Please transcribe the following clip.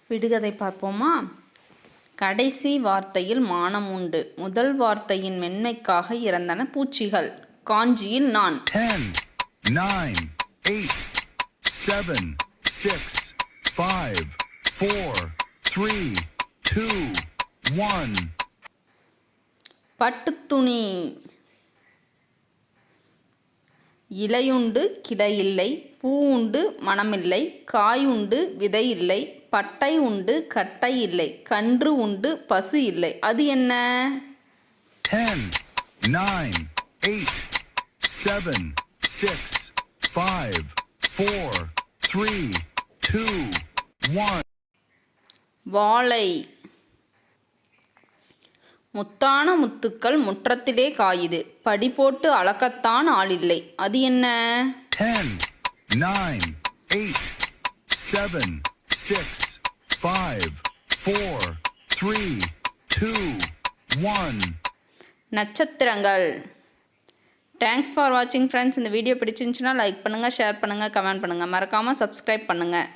விடுகதை பார்ப்போமா? கடைசி வார்த்தையில் மானம் உண்டு. முதல் வார்த்தையின் மென்மைக்காக இறந்தன பூச்சிகள். காஞ்சியில் நான். 10, 9, 8, 7, 6, 5, 4, 3, 2, 1. பட்டுத்துணி. இலையுண்டு கிடையில்லை, பூ உண்டு மணமில்லை, காய் உண்டு விதை இல்லை, பட்டை உண்டு கட்டை இல்லை, கன்று உண்டு பசு இல்லை. அது என்ன? 10, 9, 8, 7, 6, 5, 4, 3, 2, 1. வாழை. முத்தான முத்துக்கள் முற்றத்திலே காயுது, படி போட்டு அளக்கத்தான் ஆளில்லை. அது என்ன? 10, 9, 8, 7, 6, 5, 4, 3, 2, 1. நட்சத்திரங்கள். தேங்க்ஸ் ஃபார் வாட்சிங் ஃப்ரெண்ட்ஸ். இந்த வீடியோ பிடிச்சிருந்துச்சுன்னா லைக் பண்ணுங்கள், ஷேர் பண்ணுங்கள், கமெண்ட் பண்ணுங்கள். மறக்காமல் சப்ஸ்கிரைப் பண்ணுங்கள்.